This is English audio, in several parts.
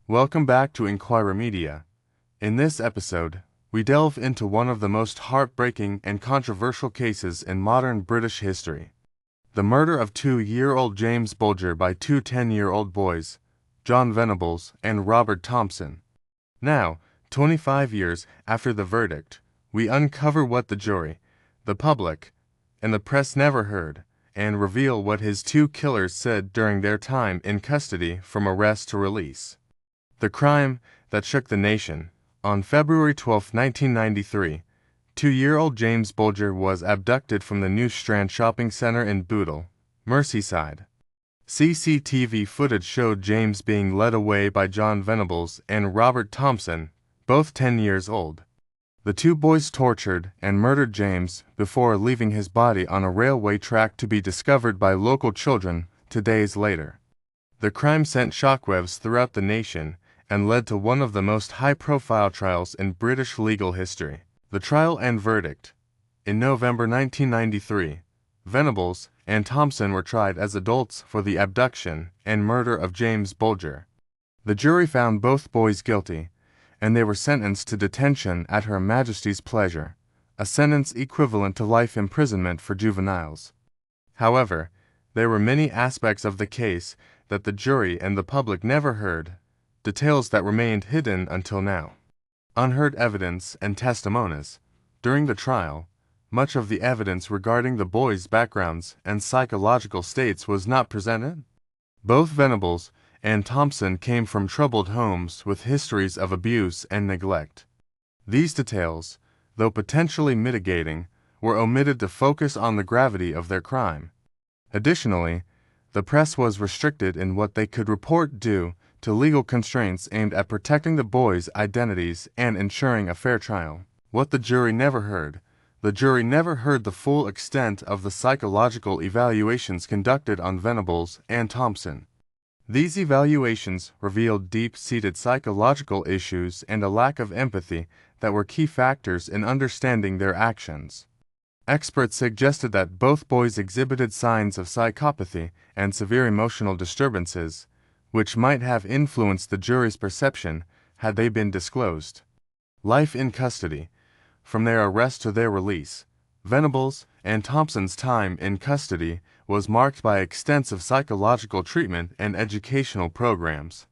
Welcome back to INQWIREMEDIA. In this episode, we delve into one of the most heartbreaking and controversial cases in modern British history. The murder of 2-year-old James Bulger by two 10-year-old boys, John Venables and Robert Thompson. Now, 25 years after the verdict, we uncover what the jury, the public, and the press never heard, and reveal what his two killers said during their time in custody from arrest to release. The crime that shook the nation. On February 12, 1993, 2-year-old James Bulger was abducted from the New Strand shopping center in Bootle, Merseyside. CCTV footage showed James being led away by John Venables and Robert Thompson, both 10 years old. The two boys tortured and murdered James before leaving his body on a railway track to be discovered by local children 2 days later. The crime sent shockwaves throughout the nation and led to one of the most high-profile trials in British legal history. The trial and verdict. In November 1993, Venables and Thompson were tried as adults for the abduction and murder of James Bulger. The jury found both boys guilty, and they were sentenced to detention at Her Majesty's pleasure, a sentence equivalent to life imprisonment for juveniles. However, there were many aspects of the case that the jury and the public never heard, details that remained hidden until now. Unheard evidence and testimonies. During the trial, much of the evidence regarding the boys' backgrounds and psychological states was not presented. Both Venables and Thompson came from troubled homes with histories of abuse and neglect. These details, though potentially mitigating, were omitted to focus on the gravity of their crime. Additionally, the press was restricted in what they could report due to legal constraints aimed at protecting the boys' identities and ensuring a fair trial. What the jury never heard. The jury never heard the full extent of the psychological evaluations conducted on Venables and Thompson. These evaluations revealed deep-seated psychological issues and a lack of empathy that were key factors in understanding their actions. Experts suggested that both boys exhibited signs of psychopathy and severe emotional disturbances, which might have influenced the jury's perception had they been disclosed. Life in custody. From their arrest to their release, Venables and Thompson's time in custody was marked by extensive psychological treatment and educational programs.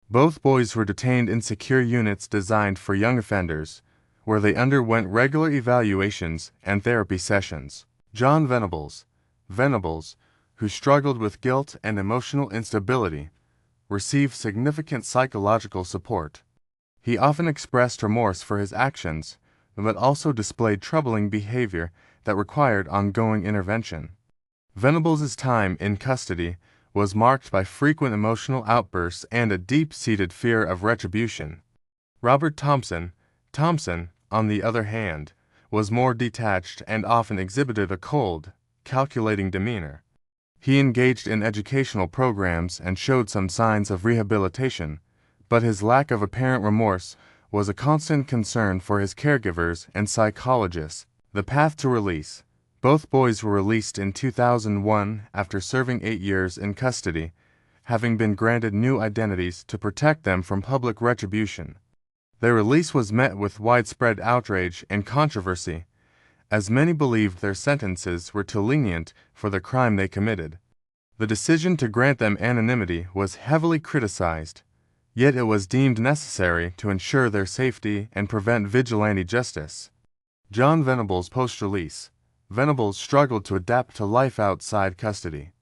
Both boys were detained in secure units designed for young offenders, where they underwent regular evaluations and therapy sessions. John Venables, who struggled with guilt and emotional instability, received significant psychological support. He often expressed remorse for his actions, but also displayed troubling behavior that required ongoing intervention. Venables' time in custody was marked by frequent emotional outbursts and a deep-seated fear of retribution. Robert Thompson, on the other hand, was more detached and often exhibited a cold, calculating demeanor. He engaged in educational programs and showed some signs of rehabilitation, but his lack of apparent remorse was a constant concern for his caregivers and psychologists. The path to release. Both boys were released in 2001 after serving 8 years in custody, having been granted new identities to protect them from public retribution. Their release was met with widespread outrage and controversy, as many believed their sentences were too lenient for the crime they committed. The decision to grant them anonymity was heavily criticized, yet it was deemed necessary to ensure their safety and prevent vigilante justice. John Venables post-release. Venables struggled to adapt to life outside custody.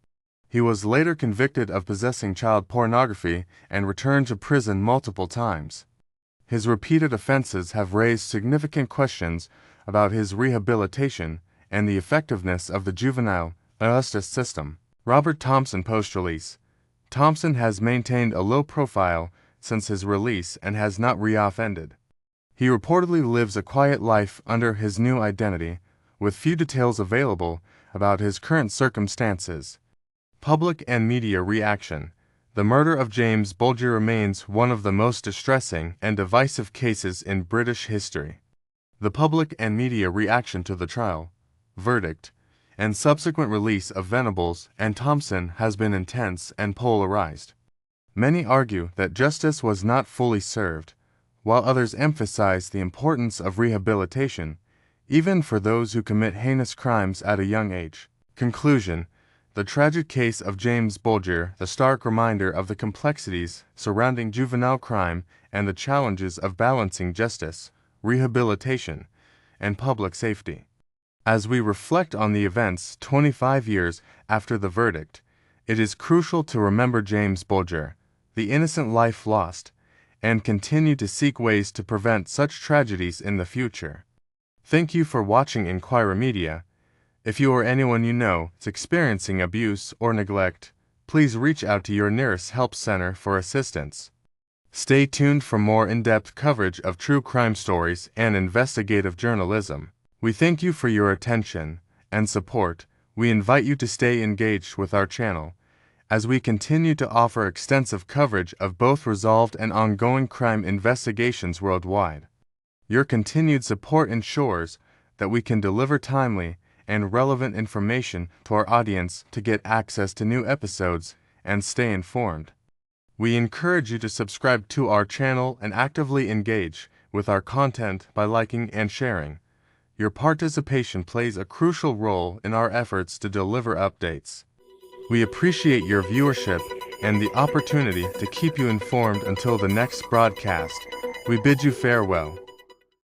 He was later convicted of possessing child pornography and returned to prison multiple times. His repeated offenses have raised significant questions about his rehabilitation and the effectiveness of the juvenile justice system. Robert Thompson post-release. Thompson has maintained a low profile since his release and has not reoffended. He reportedly lives a quiet life under his new identity, with few details available about his current circumstances. Public and media reaction. The murder of James Bulger remains one of the most distressing and divisive cases in British history. The public and media reaction to the trial. verdict, and subsequent release of Venables and Thompson has been intense and polarized. Many argue that justice was not fully served, while others emphasize the importance of rehabilitation, even for those who commit heinous crimes at a young age. Conclusion: the tragic case of James Bulger, the stark reminder of the complexities surrounding juvenile crime and the challenges of balancing justice, rehabilitation, and public safety. As we reflect on the events 25 years after the verdict, it is crucial to remember James Bulger, the innocent life lost, and continue to seek ways to prevent such tragedies in the future. Thank you for watching INQWIREMEDIA. If you or anyone you know is experiencing abuse or neglect, please reach out to your nearest help center for assistance. Stay tuned for more in-depth coverage of true crime stories and investigative journalism. We thank you for your attention and support. We invite you to stay engaged with our channel as we continue to offer extensive coverage of both resolved and ongoing crime investigations worldwide. Your continued support ensures that we can deliver timely and relevant information to our audience to get access to new episodes and stay informed. We encourage you to subscribe to our channel and actively engage with our content by liking and sharing. Your participation plays a crucial role in our efforts to deliver updates. We appreciate your viewership and the opportunity to keep you informed until the next broadcast. We bid you farewell.